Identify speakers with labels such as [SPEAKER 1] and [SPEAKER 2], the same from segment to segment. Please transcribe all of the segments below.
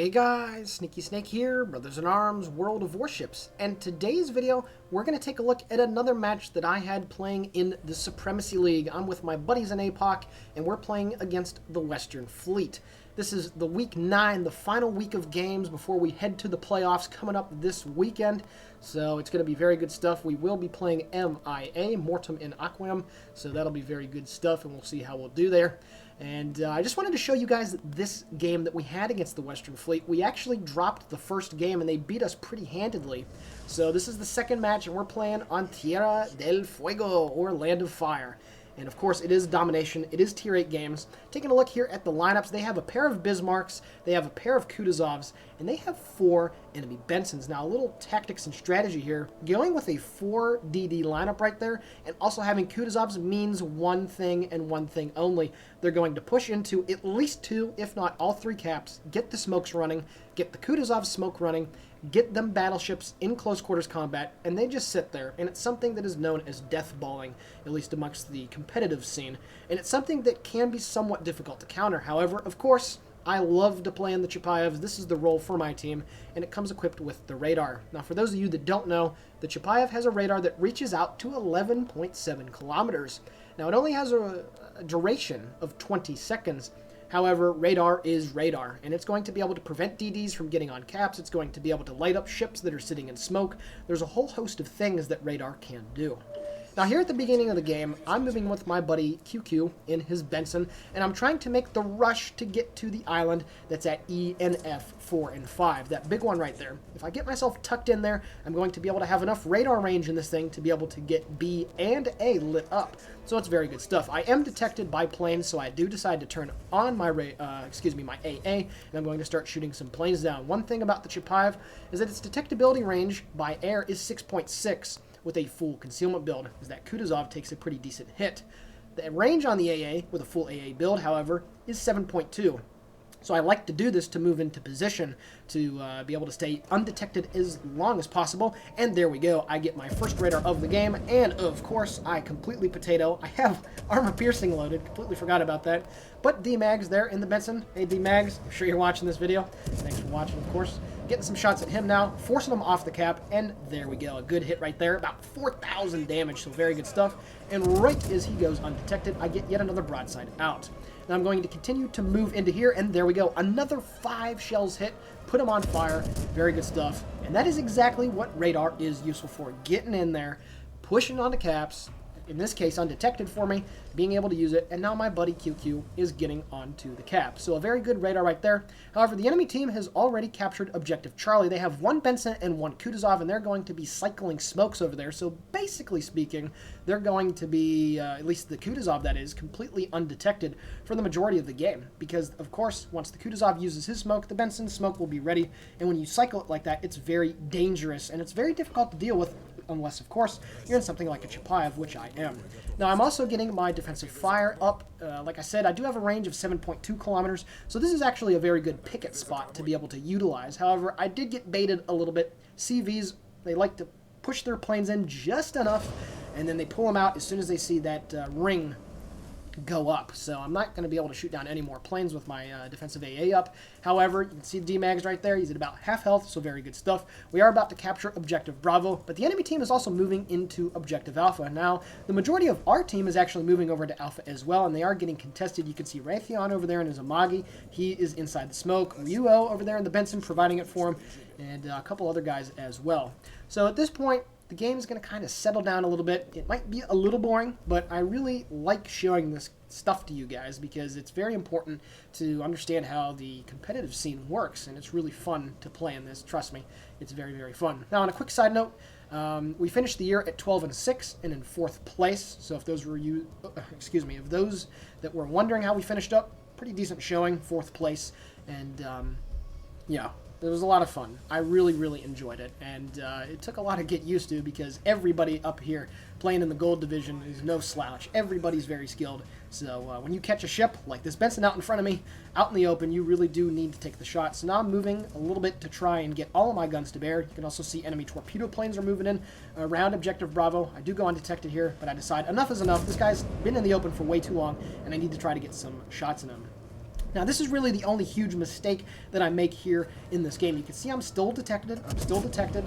[SPEAKER 1] Hey guys, SneakySnake here, Brothers in Arms, World of Warships, and today's video we're going to take a look at another match that I had playing in the Supremacy League. I'm with my buddies in APOC, and we're playing against the Western Fleet. This is the week 9, the final week of games before we head to the playoffs coming up this weekend, so it's going to be very good stuff. We will be playing MIA, Mortem in Aquam, so that'll be very good stuff, and we'll see how we'll do there. And I just wanted to show you guys this game that we had against the Western Fleet. We actually dropped the first game, and they beat us pretty handedly. So this is the second match, and we're playing on Tierra del Fuego, or Land of Fire. And of course, it is domination. It is Tier 8 games. Taking a look here at the lineups, they have a pair of Bismarcks, they have a pair of Kutuzovs, and they have 4 enemy Bensons. Now, a little tactics and strategy here. Going with a 4 DD lineup right there, and also having Kutuzovs means one thing and one thing only. They're going to push into at least 2, if not all 3 caps, get the smokes running, get the Kutuzov smoke running, get them battleships in close quarters combat, and they just sit there. And it's something that is known as death balling, at least amongst the competitive scene. And it's something that can be somewhat difficult to counter. However, of course, I love to play in the Chapayevs. This is the role for my team, and it comes equipped with the radar. Now, for those of you that don't know, the Chapayev has a radar that reaches out to 11.7 kilometers. Now, it only has a duration of 20 seconds. However, radar is radar, and it's going to be able to prevent DDs from getting on caps. It's going to be able to light up ships that are sitting in smoke. There's a whole host of things that radar can do. Now, here at the beginning of the game, I'm moving with my buddy QQ in his Benson, and I'm trying to make the rush to get to the island that's at ENF 4 and 5, that big one right there. If I get myself tucked in there, I'm going to be able to have enough radar range in this thing to be able to get B and A lit up. So it's very good stuff. I am detected by planes, so I do decide to turn on my my AA, and I'm going to start shooting some planes down. One thing about the Chapayev is that its detectability range by air is 6.6. with a full concealment build, as that Kutuzov takes a pretty decent hit. The range on the AA with a full AA build, however, is 7.2. So I like to do this to move into position to be able to stay undetected as long as possible. And there we go. I get my first radar of the game. And of course, I completely potato. I have armor piercing loaded. Completely forgot about that. But D-Mags there in the Benson. Hey, D-Mags, I'm sure you're watching this video. Thanks for watching, of course. Getting some shots at him now, forcing him off the cap, and there we go. A good hit right there. About 4,000 damage, so very good stuff. And right as he goes undetected, I get yet another broadside out. Now I'm going to continue to move into here, and there we go. Another 5 shells hit, put him on fire. Very good stuff. And that is exactly what radar is useful for. Getting in there, pushing on the caps, in this case undetected for me, being able to use it, and now my buddy QQ is getting onto the cap. So a very good radar right there. However, the enemy team has already captured Objective Charlie. They have 1 Benson and 1 Kutuzov, and they're going to be cycling smokes over there. So basically speaking, they're going to be, at least the Kutuzov that is, completely undetected for the majority of the game. Because, of course, once the Kutuzov uses his smoke, the Benson smoke will be ready. And when you cycle it like that, it's very dangerous, and it's very difficult to deal with, unless, of course, you're in something like a Chapayev, which I am. Now, I'm also getting my defensive fire up. Like I said, I do have a range of 7.2 kilometers, so this is actually a very good picket spot to be able to utilize. However, I did get baited a little bit. CVs, they like to push their planes in just enough, and then they pull them out as soon as they see that ring go up. So I'm not going to be able to shoot down any more planes with my defensive AA up. However, you can see D-Mags right there. He's at about half health, so very good stuff. We are about to capture Objective Bravo, but the enemy team is also moving into Objective Alpha. Now, the majority of our team is actually moving over to Alpha as well, and they are getting contested. You can see Raytheon over there in his Amagi. He is inside the smoke. Ryuo over there in the Benson providing it for him, and a couple other guys as well. So at this point, the game is going to kind of settle down a little bit. It might be a little boring, but I really like showing this stuff to you guys because it's very important to understand how the competitive scene works, and it's really fun to play in this. Trust me, it's very, very fun. Now, on a quick side note, we finished the year at 12-6 and in 4th place. So if those were if those that were wondering how we finished up, pretty decent showing, 4th place, and yeah. It was a lot of fun. I really, really enjoyed it, and it took a lot to get used to because everybody up here playing in the gold division is no slouch. Everybody's very skilled, so when you catch a ship like this Benson out in front of me, out in the open, you really do need to take the shot. So now I'm moving a little bit to try and get all of my guns to bear. You can also see enemy torpedo planes are moving in around Objective Bravo. I do go undetected here, but I decide enough is enough. This guy's been in the open for way too long, and I need to try to get some shots in him. Now, this is really the only huge mistake that I make here in this game. You can see I'm still detected.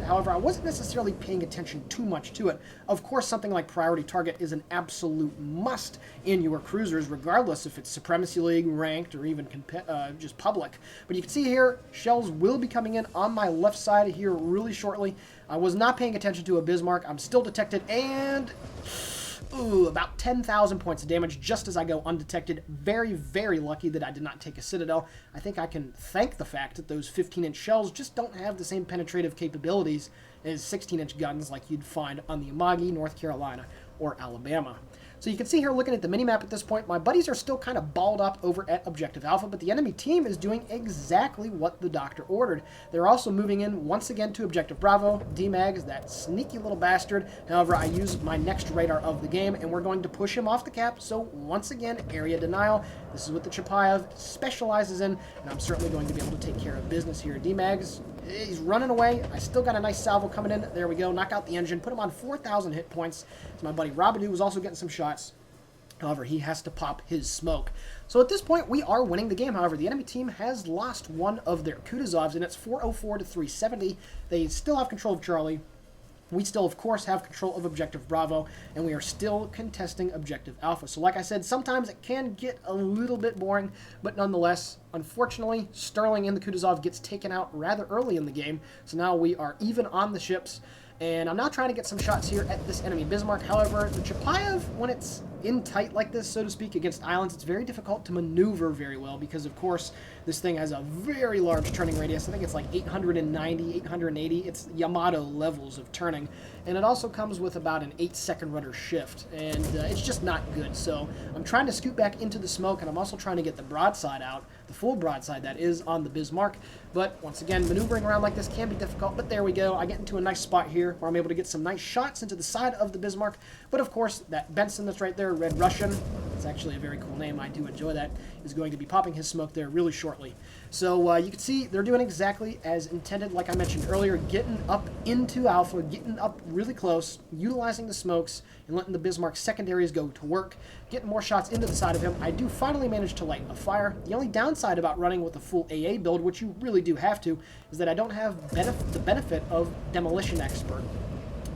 [SPEAKER 1] However, I wasn't necessarily paying attention too much to it. Of course, something like priority target is an absolute must in your cruisers, regardless if it's Supremacy League, ranked, or even just public. But you can see here, shells will be coming in on my left side here really shortly. I was not paying attention to a Bismarck. I'm still detected, and ooh, about 10,000 points of damage just as I go undetected. Very, very lucky that I did not take a Citadel. I think I can thank the fact that those 15-inch shells just don't have the same penetrative capabilities as 16-inch guns like you'd find on the Amagi, North Carolina, or Alabama. So you can see here, looking at the minimap at this point, my buddies are still kind of balled up over at Objective Alpha, but the enemy team is doing exactly what the doctor ordered. They're also moving in once again to Objective Bravo. D-Mag is that sneaky little bastard. However, I use my next radar of the game, and we're going to push him off the cap. So once again, area denial. This is what the Chapayev specializes in, and I'm certainly going to be able to take care of business here. D-Mag's, he's running away. I still got a nice salvo coming in. There we go. Knock out the engine. Put him on 4,000 hit points. So my buddy Rabadoo was also getting some shots. However, he has to pop his smoke. So at this point, we are winning the game. However, the enemy team has lost one of their Kutuzovs, and it's 404 to 370. They still have control of Charlie. We still, of course, have control of Objective Bravo, and we are still contesting Objective Alpha. So like I said, sometimes it can get a little bit boring, but nonetheless, unfortunately, Sterling in the Kutuzov gets taken out rather early in the game. So now we are even on the ships, and I'm now trying to get some shots here at this enemy Bismarck. However, the Chapayev, when it's in tight like this, so to speak, against islands, it's very difficult to maneuver very well because, of course, this thing has a very large turning radius. I think it's like 890, 880. It's Yamato levels of turning. And it also comes with about an 8-second rudder shift. And it's just not good. So I'm trying to scoot back into the smoke, and I'm also trying to get the broadside out, the full broadside that is on the Bismarck. But once again, maneuvering around like this can be difficult. But there we go. I get into a nice spot here where I'm able to get some nice shots into the side of the Bismarck. But of course, that Benson that's right there, Red Russian, it's actually a very cool name, I do enjoy that, is going to be popping his smoke there really shortly. So you can see they're doing exactly as intended, like I mentioned earlier, getting up into Alpha, getting up really close, utilizing the smokes, and letting the Bismarck secondaries go to work, getting more shots into the side of him. I do finally manage to light a fire. The only downside about running with a full AA build, which you really do have to, is that I don't have the benefit of Demolition Expert.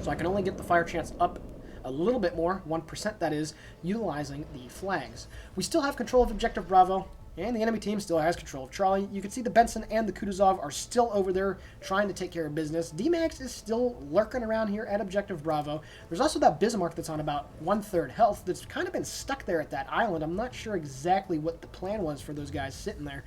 [SPEAKER 1] So I can only get the fire chance up a little bit more, 1% that is, utilizing the flags. We still have control of Objective Bravo, and the enemy team still has control of Charlie. You can see the Benson and the Kutuzov are still over there trying to take care of business. D-Max is still lurking around here at Objective Bravo. There's also that Bismarck that's on about 1/3 health that's kind of been stuck there at that island. I'm not sure exactly what the plan was for those guys sitting there.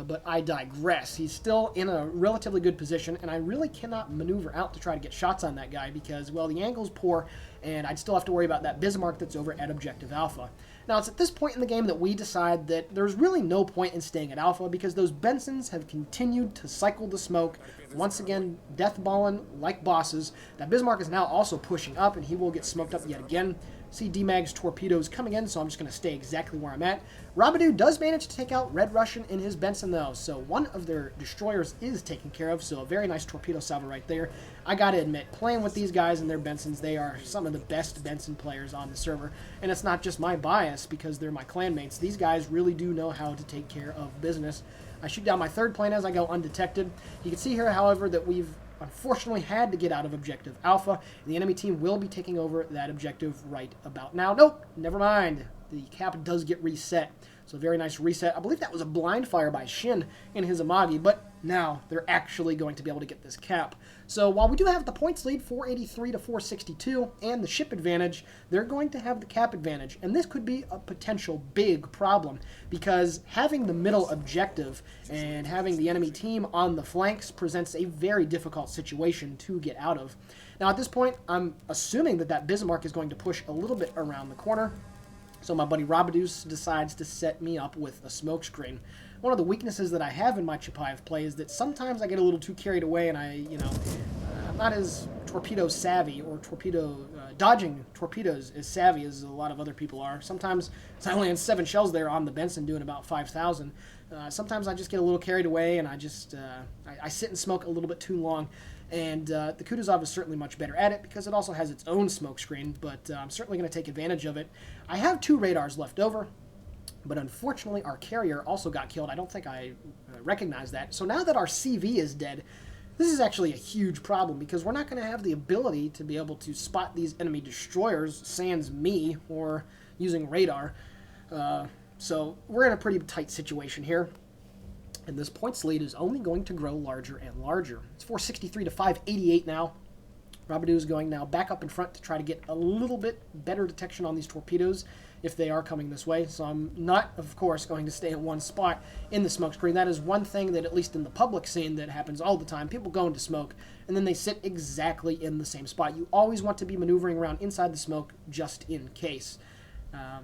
[SPEAKER 1] But I digress. He's still in a relatively good position, and I really cannot maneuver out to try to get shots on that guy because, well, the angle's poor, and I'd still have to worry about that Bismarck that's over at Objective Alpha. Now, it's at this point in the game that we decide that there's really no point in staying at Alpha because those Bensons have continued to cycle the smoke, once again, deathballing like bosses. That Bismarck is now also pushing up, and he will get smoked up yet again. See D-Mag's torpedoes coming in, so I'm just going to stay exactly where I'm at. Rabadoo does manage to take out Red Russian in his Benson, though, so one of their destroyers is taken care of, so a very nice torpedo salvo right there. I got to admit, playing with these guys and their Bensons, they are some of the best Benson players on the server, and it's not just my bias because they're my clanmates. These guys really do know how to take care of business. I shoot down my third plane as I go undetected. You can see here, however, that we've unfortunately had to get out of Objective Alpha, and the enemy team will be taking over that objective right about now. Nope, never mind. The cap does get reset, so very nice reset. I believe that was a blind fire by Shin in his Amagi, but now they're actually going to be able to get this cap. So while we do have the points lead, 483 to 462, and the ship advantage, they're going to have the cap advantage, and this could be a potential big problem because having the middle objective and having the enemy team on the flanks presents a very difficult situation to get out of. Now at this point, I'm assuming that that Bismarck is going to push a little bit around the corner. So my buddy Rabadoo decides to set me up with a smokescreen. One of the weaknesses that I have in my Chapayev play is that sometimes I get a little too carried away and I'm not as torpedo savvy or dodging torpedoes as savvy as a lot of other people are. Sometimes I only had 7 shells there on the Benson doing about 5,000. Sometimes I just get a little carried away and I sit and smoke a little bit too long. And the Kutuzov is certainly much better at it because it also has its own smoke screen, but I'm certainly going to take advantage of it. I have 2 radars left over. But unfortunately, our carrier also got killed. I don't think I recognized that. So now that our CV is dead, this is actually a huge problem because we're not going to have the ability to be able to spot these enemy destroyers, sans me, or using radar. So we're in a pretty tight situation here. And this points lead is only going to grow larger and larger. It's 463 to 588 now. Rabadoo is going now back up in front to try to get a little bit better detection on these torpedoes if they are coming this way. So I'm not, of course, going to stay in one spot in the smoke screen. That is one thing that, at least in the public scene, that happens all the time. People go into smoke, and then they sit exactly in the same spot. You always want to be maneuvering around inside the smoke just in case.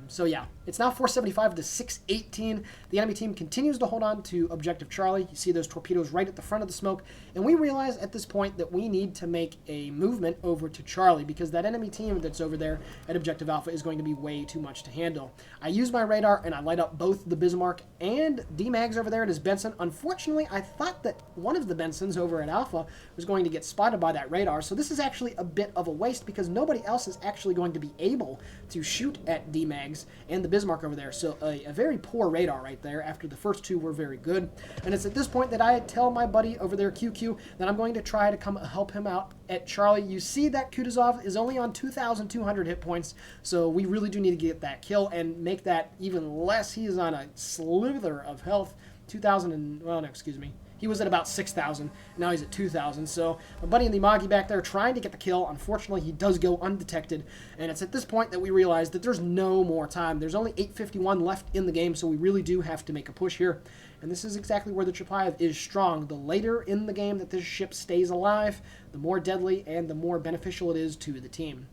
[SPEAKER 1] So yeah, it's now 475 to 618. The enemy team continues to hold on to Objective Charlie. You see those torpedoes right at the front of the smoke. And we realize at this point that we need to make a movement over to Charlie because that enemy team that's over there at Objective Alpha is going to be way too much to handle. I use my radar and I light up both the Bismarck and D-Mags over there at his Benson. Unfortunately, I thought that one of the Bensons over at Alpha was going to get spotted by that radar. So this is actually a bit of a waste because nobody else is actually going to be able to shoot at D-Mags and the Bismarck over there. So a very poor radar right there after the first two were very good. And it's at this point that I tell my buddy over there, QQ, that I'm going to try to come help him out at Charlie. You see that Kutuzov is only on 2,200 hit points, so we really do need to get that kill and make that even less. He is on a slither of health, 2,000 and, well, no, excuse me. He was at about 6,000. Now he's at 2,000. So my buddy in the Imagi back there trying to get the kill. Unfortunately, he does go undetected. And it's at this point that we realize that there's no more time. There's only 8:51 left in the game, so we really do have to make a push here. And this is exactly where the Chapayev is strong. The later in the game that this ship stays alive, the more deadly and the more beneficial it is to the team.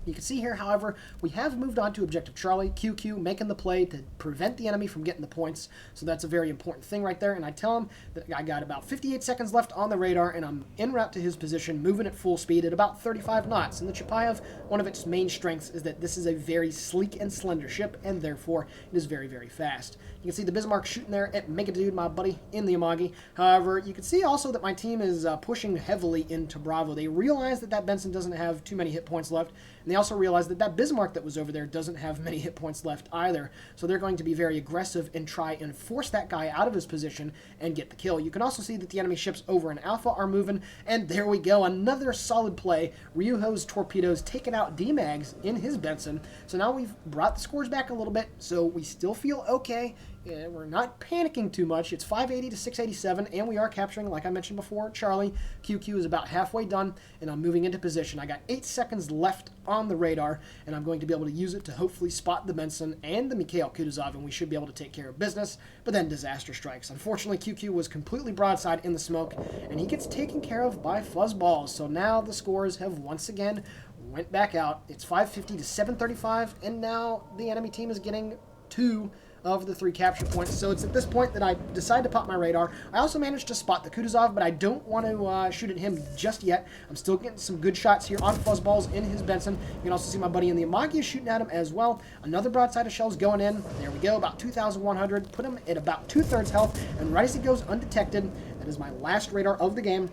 [SPEAKER 1] You can see here, however, we have moved on to Objective Charlie, QQ making the play to prevent the enemy from getting the points. So that's a very important thing right there. And I tell him that I got about 58 seconds left on the radar, and I'm en route to his position, moving at full speed at about 35 knots. And the Chapayev, one of its main strengths is that this is a very sleek and slender ship, and therefore it is very, very fast. You can see the Bismarck shooting there at Megadude, my buddy, in the Imagi. However, you can see also that my team is pushing heavily into Bravo. They realize that that Benson doesn't have too many hit points left, and they also realize that that Bismarck that was over there doesn't have many hit points left either. So they're going to be very aggressive and try and force that guy out of his position and get the kill. You can also see that the enemy ships over in Alpha are moving, and there we go. Another solid play. Ryuho's torpedoes taking out D-Mags in his Benson. So now we've brought the scores back a little bit, so we still feel okay. Yeah, we're not panicking too much. It's 580 to 687, and we are capturing, like I mentioned before, Charlie. QQ is about halfway done, and I'm moving into position. I got 8 seconds left on the radar, and I'm going to be able to use it to hopefully spot the Benson and the Mikhail Kutuzov, and we should be able to take care of business. But then disaster strikes. Unfortunately, QQ was completely broadside in the smoke, and he gets taken care of by Fuzzballs. So now the scores have once again went back out. It's 550 to 735, and now the enemy team is getting 2 of the 3 capture points. So it's at this point that I decide to pop my radar. I also managed to spot the Kutuzov, but I don't want to shoot at him just yet. I'm still getting some good shots here on Fuzzballs in his Benson. You can also see my buddy in the Imagi is shooting at him as well. Another broadside of shells going in. There we go, about 2,100. Put him at about 2/3 health, and right as he goes undetected, that is my last radar of the game.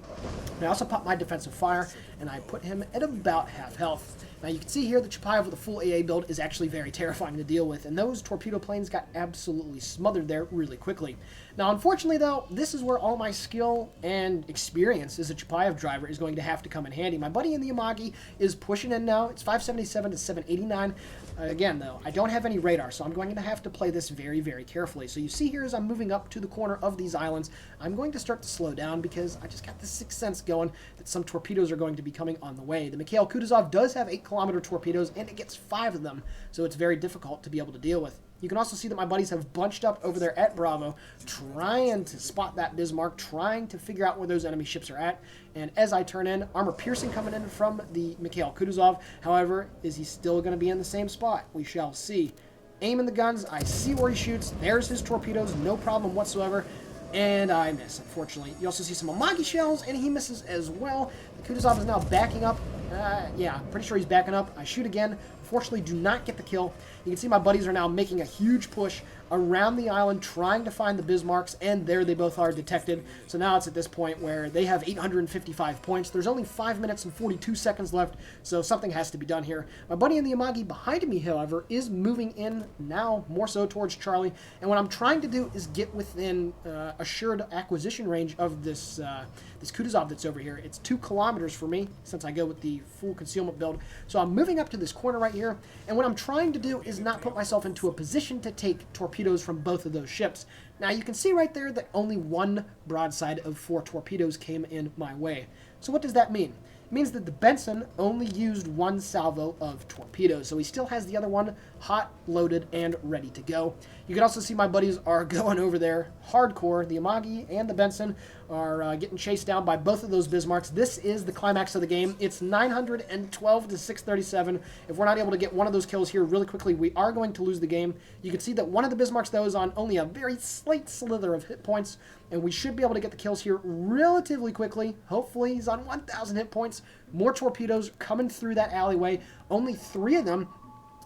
[SPEAKER 1] I also popped my defensive fire, and I put him at about half health. Now you can see here the Chapayev with a full AA build is actually very terrifying to deal with, and those torpedo planes got absolutely smothered there really quickly. Now unfortunately though, this is where all my skill and experience as a Chapayev driver is going to have to come in handy. My buddy in the Imagi is pushing in now. It's 577 to 789. Again though, I don't have any radar, so I'm going to have to play this very, very carefully. So you see here as I'm moving up to the corner of these islands, I'm going to start to slow down because I just got this sixth sense going that some torpedoes are going to be coming on the way. The Mikhail Kutuzov does have 8-kilometer torpedoes, and it gets 5 of them, so it's very difficult to be able to deal with. You can also see that my buddies have bunched up over there at Bravo, trying to spot that Bismarck, trying to figure out where those enemy ships are at. And as I turn in, armor piercing coming in from the Mikhail Kutuzov. However, is he still going to be in the same spot? We shall see. Aiming the guns, I see where he shoots. There's his torpedoes, no problem whatsoever. And I miss, unfortunately. You also see some Imagi shells, and he misses as well. The Kutuzov is now backing up. Yeah, I'm pretty sure he's backing up. I shoot again. unfortunately do not get the kill. You can see my buddies are now making a huge push around the island trying to find the Bismarcks, and there they both are detected. So now it's at this point where they have 855 points. There's only 5 minutes and 42 seconds left, so something has to be done here. My buddy in the Amagi behind me, however, is moving in now more so towards Charlie, and what I'm trying to do is get within assured acquisition range of this Kutuzov that's over here. It's 2 kilometers for me since I go with the full concealment build. So I'm moving up to this corner right here, and what I'm trying to do is not put myself into a position to take torpedoes from both of those ships. Now you can see right there that only 1 broadside of 4 torpedoes came in my way. So what does that mean? It means that the Benson only used 1 salvo of torpedoes, so he still has the other one hot, loaded, and ready to go. You can also see my buddies are going over there hardcore. The Amagi and the Benson are getting chased down by both of those Bismarcks. This is the climax of the game. It's 912 to 637. If we're not able to get one of those kills here really quickly, we are going to lose the game. You can see that one of the Bismarcks, though, is on only a very slight slither of hit points, and we should be able to get the kills here relatively quickly. Hopefully he's on 1,000 hit points. More torpedoes coming through that alleyway. Only 3 of them.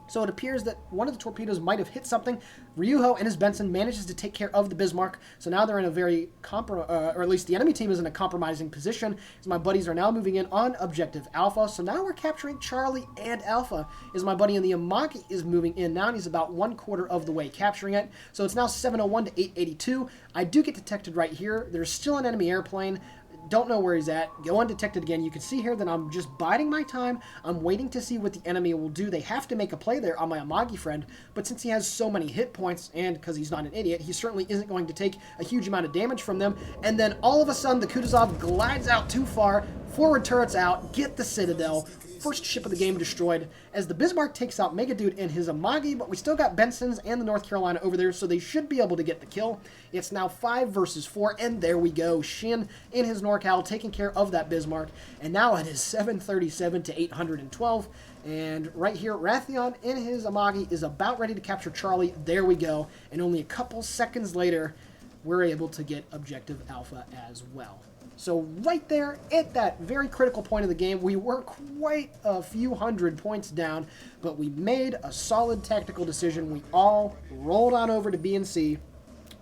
[SPEAKER 1] So it appears that one of the torpedoes might have hit something. Ryuho and his Benson manages to take care of the Bismarck. So now they're in a very, or at least the enemy team is in a compromising position, as my buddies are now moving in on objective Alpha. So now we're capturing Charlie and Alpha, as my buddy in the Amagi is moving in now, and he's about 1/4 of the way capturing it. So it's now 701 to 882. I do get detected right here. There's still an enemy airplane. Don't know where he's at. Go undetected again. You can see here that I'm just biding my time. I'm waiting to see what the enemy will do. They have to make a play there on my Amagi friend, but since he has so many hit points, and because he's not an idiot, he certainly isn't going to take a huge amount of damage from them. And then all of a sudden, the Kutuzov glides out too far. Forward turrets out. Get the Citadel. First ship of the game destroyed, as the Bismarck takes out Mega Dude and his Amagi, but we still got Benson's and the North Carolina over there, so they should be able to get the kill. It's now 5 versus 4, and there we go. Shin in his NorCal taking care of that Bismarck, and now it is 737 to 812. And right here, Raytheon in his Amagi is about ready to capture Charlie. There we go. And only a couple seconds later, we're able to get objective Alpha as well. So right there, at that very critical point of the game, we were quite a few hundred points down, but we made a solid tactical decision. We all rolled on over to B and C.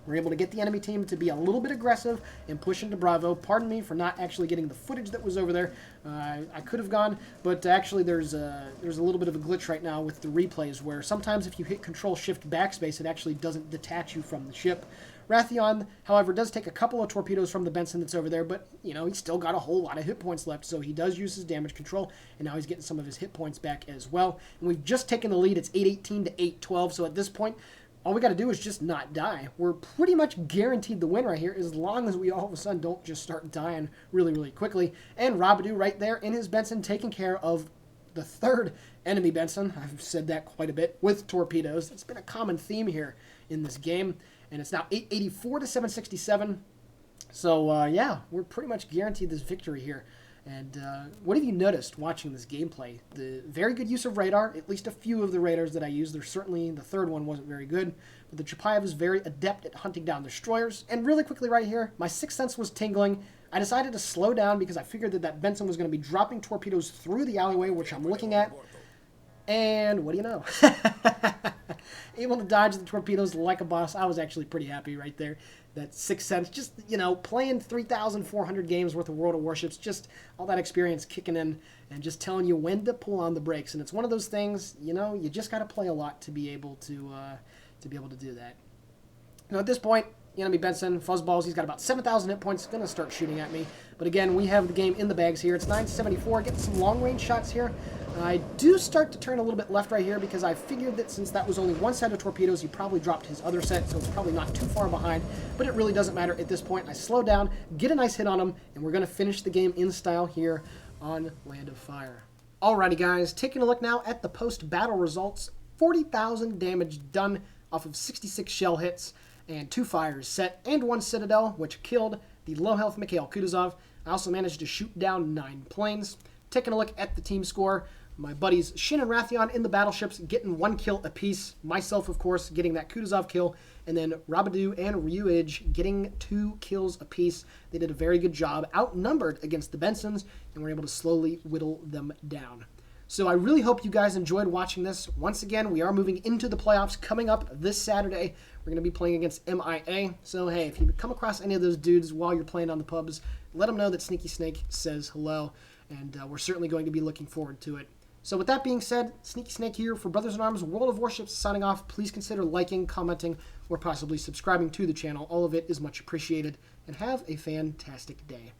[SPEAKER 1] We're able to get the enemy team to be a little bit aggressive and push into Bravo. Pardon me for not actually getting the footage that was over there. I could have gone, but actually there's a little bit of a glitch right now with the replays where sometimes if you hit Control-Shift backspace, it actually doesn't detach you from the ship. Raytheon, however, does take a couple of torpedoes from the Benson that's over there, but, you know, he's still got a whole lot of hit points left, so he does use his damage control, and now he's getting some of his hit points back as well. And we've just taken the lead. It's 818 to 812, so at this point, all we got to do is just not die. We're pretty much guaranteed the win right here, as long as we all of a sudden don't just start dying really, really quickly. And Rabadoo right there in his Benson taking care of the 3rd enemy Benson. I've said that quite a bit, with torpedoes. It's been a common theme here in this game. And it's now 884 to 767. So, yeah, we're pretty much guaranteed this victory here. And what have you noticed watching this gameplay? The very good use of radar, at least a few of the radars that I used. There's certainly, the 3rd one wasn't very good. But the Chapayev is very adept at hunting down destroyers. And really quickly right here, my sixth sense was tingling. I decided to slow down because I figured that that Benson was going to be dropping torpedoes through the alleyway, which I'm looking at. And what do you know? Able to dodge the torpedoes like a boss. I was actually pretty happy right there. That sixth sense, just, you know, playing 3,400 games worth of World of Warships, just all that experience kicking in and just telling you when to pull on the brakes. And it's one of those things, you know, you just got to play a lot to be able to do that. Now at this point, the enemy Benson, Fuzzballs, he's got about 7,000 hit points, going to start shooting at me. But again, we have the game in the bags here. It's 974, getting some long-range shots here. I do start to turn a little bit left right here because I figured that since that was only one set of torpedoes, he probably dropped his other set, so it's probably not too far behind. But it really doesn't matter at this point. I slow down, get a nice hit on him, and we're going to finish the game in style here on Land of Fire. Alrighty, guys, taking a look now at the post-battle results. 40,000 damage done off of 66 shell hits, and 2 fires set, and 1 Citadel, which killed the low-health Mikhail Kutuzov. I also managed to shoot down 9 planes. Taking a look at the team score, my buddies Shin and Raytheon in the battleships getting 1 kill apiece. Myself, of course, getting that Kutuzov kill. And then Rabadoo and Ryuij getting 2 kills apiece. They did a very good job, outnumbered against the Bensons, and were able to slowly whittle them down. So I really hope you guys enjoyed watching this. Once again, we are moving into the playoffs coming up this Saturday. We're going to be playing against MIA. So, hey, if you come across any of those dudes while you're playing on the pubs, let them know that SneakySnake says hello. And we're certainly going to be looking forward to it. So with that being said, SneakySnake here for Brothers in Arms World of Warships signing off. Please consider liking, commenting, or possibly subscribing to the channel. All of it is much appreciated. And have a fantastic day.